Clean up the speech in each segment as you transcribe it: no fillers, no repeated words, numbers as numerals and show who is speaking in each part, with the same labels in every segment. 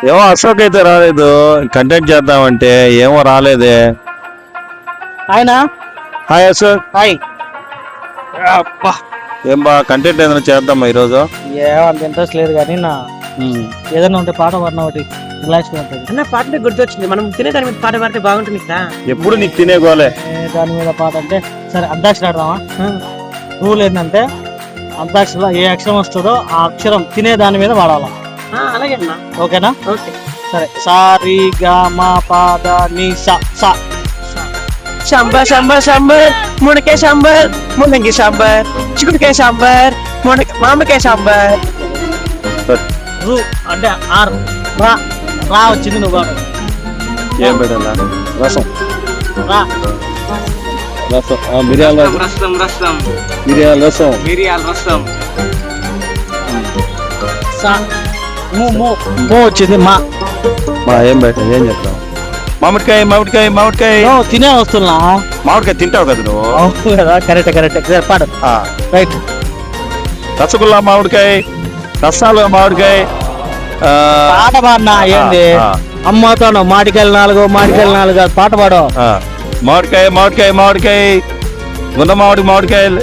Speaker 1: ఏమో అశోక్ అయితే రాలేదు, కంటెంట్ చేద్దామంటే ఏమో రాలేదే.
Speaker 2: ఆయన
Speaker 1: హాయ్ అశోక్.
Speaker 2: హాయ్.
Speaker 1: ఏం బా కంటెంట్ ఏదైనా చేద్దామా ఈరోజు?
Speaker 2: ఏమంత ఇంట్రెస్ట్ లేదు కానీ నా ఏదైనా ఉంటే పాట పాడిన ఒకటి రిలాక్స్ ఉంటుంది
Speaker 3: అన్న. పాటనే గుర్తొచ్చింది, మనం తినే దాని మీద పాట పాడితే బాగుంటుంది కదా.
Speaker 1: ఎప్పుడు నీకు తినే గోలే.
Speaker 2: దాని మీద పాట అంటే సరే అంతాక్షరి ఆడదామా? రూల్ ఏంటంటే అంతాక్షరిలో ఏ అక్షరం వస్తుందో ఆ అక్షరం తినే దాని మీద వాడాలా.
Speaker 3: అలాగే అన్న.
Speaker 2: ఓకేనా?
Speaker 3: ఓకే.
Speaker 2: సరే. సారీ గా మా పాద నీ సా సా.
Speaker 3: సాంబార్ సాంబార్ సాంబార్, మునక్కాయ సాంబార్, ముల్లంగి సాంబార్, చిక్కుడుకాయ సాంబార్, మామిడికాయ సాంబార్.
Speaker 2: రు అంటే ఆర్ రా. రా వచ్చింది నువ్వు వాడు.
Speaker 1: ఏం పెట్టాలా? రసం.
Speaker 2: రా.
Speaker 1: రసం. మిరియాల
Speaker 3: రసం రసం
Speaker 1: మిరియాల రసం.
Speaker 3: మిరియాల రసం.
Speaker 2: సా ము ము మో వచ్చింది మా.
Speaker 1: ఏం పెట్టా? ఏం చెప్తావు? మామిడికాయ మామిడికాయ మామిడికాయ.
Speaker 2: తినే వస్తున్నా.
Speaker 1: మామిడికాయ తింటావు కదా నువ్వు?
Speaker 2: అవును కదా. కరెక్ట్ పాడు. రైట్.
Speaker 1: రసగుల్లా మామిడికాయ, రసాలు మామిడికాయ.
Speaker 2: పాట పాడినా ఏంది? అమ్మతోను మామిడికాయలు 4 పాట పాడు.
Speaker 1: మామిడికాయ మామిడికాయ మామిడికాయ, ఉన్న మామిడికాయలు.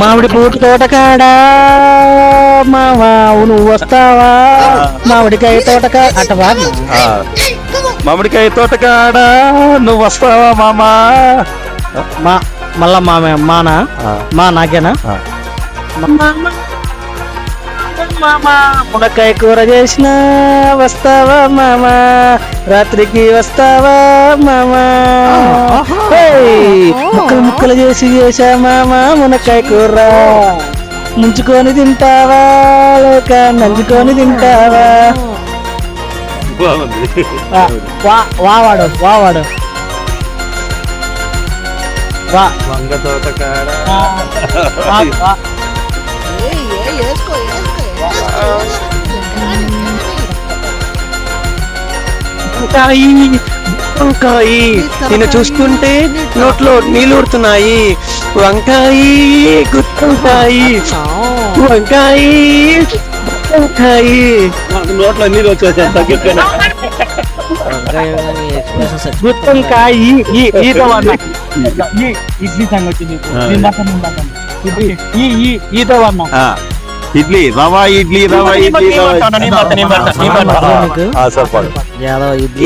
Speaker 2: మామిడి పూట తోటకాడా మావా నువ్వు వస్తావా? మామిడికాయ తోటకా అట్ట పాడు.
Speaker 1: మామిడికాయ తోటకాడ నువ్వు వస్తావా మామా?
Speaker 2: మళ్ళా మానా మా నాకేనా? మామా మునక్కాయ కూర చేసిన వస్తావా మామా? రాత్రికి వస్తావా మామా? ముక్కలు చేసా మామా మునక్కాయ కూర. ముంచుకొని తింటావా లేక నంచుకొని తింటావా? వాడు వా
Speaker 1: వంగ తోటకాడ.
Speaker 3: వంకాయి నిన్ను చూస్తుంటే నోట్లో నీళ్ళు ఊరుతున్నాయి. వంకాయి గుత్తంకాయి, వంకాయి వంకాయి.
Speaker 1: నోట్లో నీళ్ళు వచ్చేసా
Speaker 2: గుత్తంకాయ ఇడ్లీ సంగతి ఈతో అన్నా.
Speaker 1: ఇడ్లీ రవా ఇడ్లీ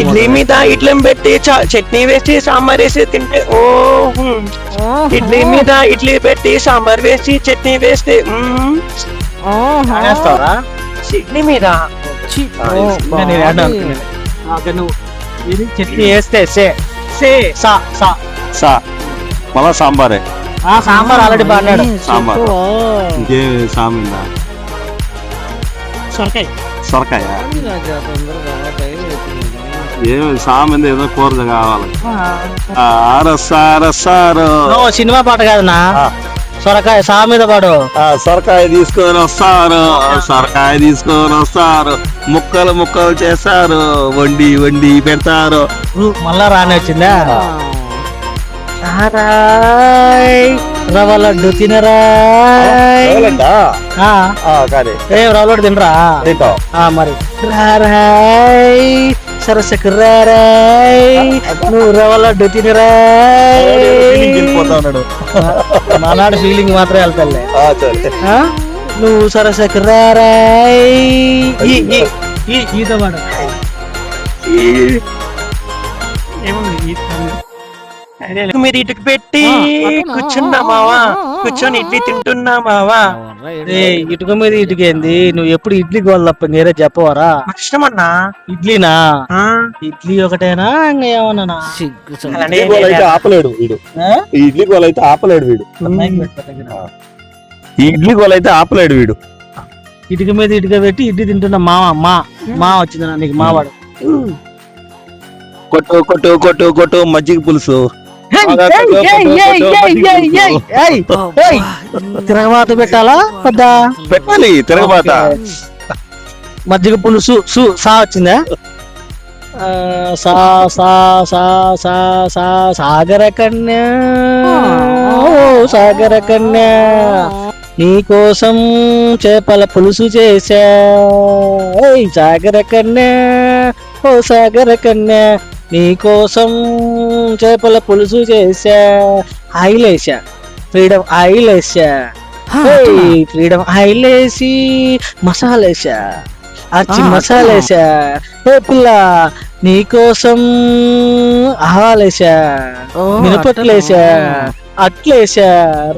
Speaker 3: ఇడ్లీ మీద ఇడ్లీని పెట్టి చట్నీ వేసి సాంబార్ వేసి తింటే ఓ. ఇడ్లీ మీద ఇడ్లీ పెట్టి సాంబార్ వేసి చట్నీ వేస్తే ఇడ్లీ మీద
Speaker 2: చట్నీ వేస్తే
Speaker 1: మళ్ళా సాంబారే.
Speaker 2: సాంబార్ ఆల్రెడీ బాగున్నాడు.
Speaker 1: సాంబార్ ఇంకేం సామిందా? సొరకాయ ఏమి సామింది ఏదో కూర కావాలి.
Speaker 2: సినిమా పాట కాదన్నా, సొరకాయ సా మీద పాడు.
Speaker 1: సొరకాయ తీసుకొని వస్తారు, ముక్కలు చేస్తారు, వండి పెడతారు.
Speaker 2: మళ్ళా రాని వచ్చిందా? రవ్వ లడ్డు తినరాయ్. రవ్వ లడ్డు తినరా? మరి రాయ్ సరసకు రాయ్, నువ్వు రవ్వ లడ్డు తినరాయ్. నానాడు ఫీలింగ్ మాత్రం వెళ్తాలే. నువ్వు సరసకు రాయ్. ఈత పాడు.
Speaker 3: మీరు ఇటుకు పెట్టి కూర్చున్నామావా, కూర్చొని ఇడ్లీ తింటున్నామావా.
Speaker 2: ఇటుక మీద ఇటుకేంది? నువ్వు ఎప్పుడు ఇడ్లీ గోల్ తప్ప నేరే చెప్పవరా?
Speaker 3: ఇష్టమన్నా
Speaker 2: ఇడ్లీనా? ఇడ్లీ ఒకటేనా ఇంకా ఏమన్నా?
Speaker 1: ఆపలేడు వీడు. ఇడ్లీ గోల్ అయితే ఆపలేడు వీడు. ఇడ్లీ గోల్ అయితే ఆపలేడు వీడు.
Speaker 2: ఇటుక మీద ఇటుక పెట్టి ఇడ్లీ తింటున్నా మా వచ్చిందా నీకు మావాడు?
Speaker 1: కొట్టు మజ్జిగ పులుసు.
Speaker 2: తిరగబాత పెట్టాలా వద్దా?
Speaker 1: పెట్టాలి తిరగబాత.
Speaker 2: మజ్జిగ పులుసు సా వచ్చిందా? సాగర కన్యా నీకోసం చేపల పులుసు చేశా, ఓయ్ సాగర కన్యా, ఓ సాగర కన్యా, నీకోసం చేపల పులుసు చేశా, ఆయిలేసా ఫ్రీడమ్ ఆయిలేసా, ఫ్రీడమ్ ఆయిలేసి మసాలేసా, అచ్చి మసాలేసా, ఏ పిల్ల నీకోసం ఆవాలేసా, మినపట్లేసా, అట్లేసా,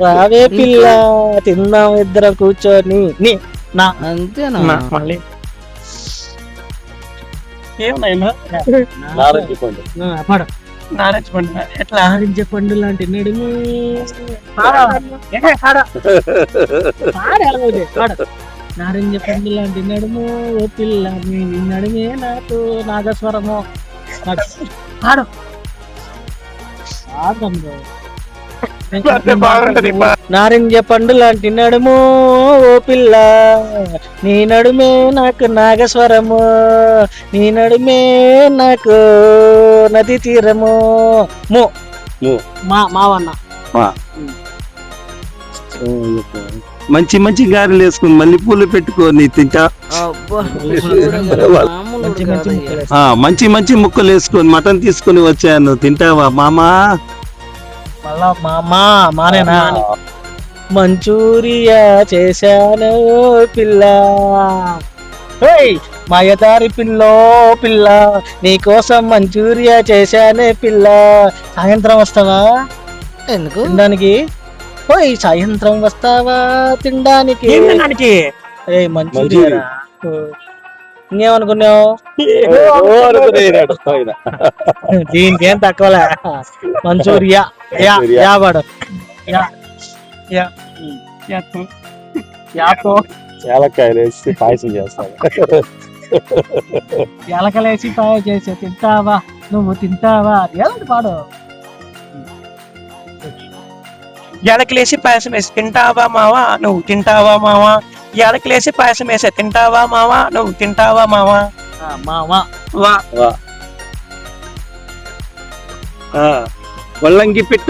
Speaker 2: రావే పిల్ల తిందాం ఇద్దరం కూర్చొని నీ నా
Speaker 4: అంతేనా
Speaker 3: మళ్ళీ
Speaker 1: నారంగి పండు.
Speaker 2: పాడు
Speaker 3: నాలెడ్జ్ పండుగ ఎట్లా
Speaker 2: ఆరించే పండు లాంటి నడుము నారింజ పండు లాంటి నడుము ఓ పిల్ల నీ నడుమే నాకు నాగస్వరము పాడు పాడు
Speaker 3: బాగుంటది
Speaker 2: నారింజ పండు లాంటి నడుము ఓ పిల్ల నీ నడుమే నాకు నాగస్వరము, నీ నడుమే నాకు నది తీరము మో
Speaker 1: మో.
Speaker 2: మావన్న
Speaker 1: మంచి మంచి గారెలు వేసుకుని మళ్ళీ పూలు పెట్టుకొని తింటా.
Speaker 4: అబ్బా
Speaker 2: మంచి మంచి ముక్కలు వేస్తా.
Speaker 1: మంచి మంచి ముక్కలు వేసుకొని మటన్ తీసుకొని వచ్చాను, తింటావా మామా?
Speaker 2: మళ్ళా మానేనా మంచూరియా చేశాను పిల్ల, ఓయ్ మాయదారి పిల్లో పిల్ల నీకోసం మంచూరియా చేశానే పిల్ల, సాయంత్రం వస్తావా
Speaker 4: ఎందుకు
Speaker 2: తినడానికి, ఓయ్ సాయంత్రం వస్తావా తినడానికి,
Speaker 3: దానికి
Speaker 2: ఏ మంచూరియా ఇంకేమనుకున్నావు దీనికి ఏం తక్కువలే మంచూరియా యా యా వాడు యా యా యాతో
Speaker 1: ఏలక్కాయలు వేసి పాయసం చేస్తాను.
Speaker 2: ఎలకలేసి పాయ చేసి తింటావా నువ్వు తింటావా ఎలాంటి పాడు
Speaker 3: ఎలకలేసి పాయసం వేసి తింటావా మావా నువ్వు తింటావా మావా, ఎలకలేసి పాయసం వేసి తింటావా మావా నువ్వు తింటావా మావా,
Speaker 2: మామా
Speaker 3: వా
Speaker 1: వల్లంగి పిట్ట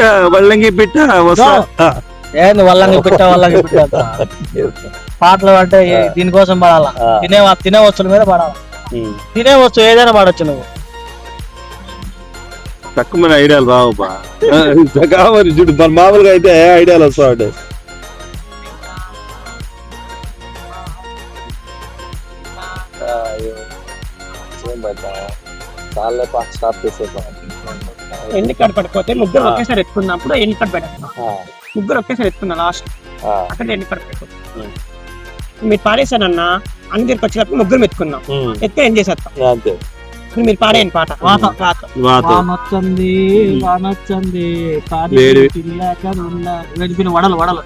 Speaker 1: వస్తా.
Speaker 2: ఏంది వల్లంగి పెట్టా పాటలు అంటే దీనికోసం పాడాలా, తినే వస్తువుల మీద పాడాలా, తినే వస్తువు ఏదైనా పాడొచ్చు నువ్వు.
Speaker 1: తక్కువ ఐడియాలు రావు బా, కావాలి చూడు మన మామూలుగా అయితే ఐడియాలు వస్తా ఉంటాయి.
Speaker 3: ఎన్ని కట్ పడిపోతే ముగ్గురు ఒకేసారి ఎత్తుకున్నప్పుడు ఎన్ని కట్ పెట్టాను, ముగ్గురు ఒకేసారి ఎత్తుకున్నా లాస్ట్ అక్కడ ఎన్ని కట్ పెట్టాను. మీరు పాడేశానన్నా అందరికి వచ్చినప్పుడు ముగ్గురు ఎత్తుకున్నాం, ఎత్తే ఏం చేసేస్తాం.
Speaker 1: అంతే
Speaker 3: మీరు పాడేయండి పాట
Speaker 2: వానొచ్చింది వానొచ్చింది వడలు వడలు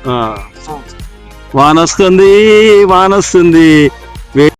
Speaker 1: వానొస్తుంది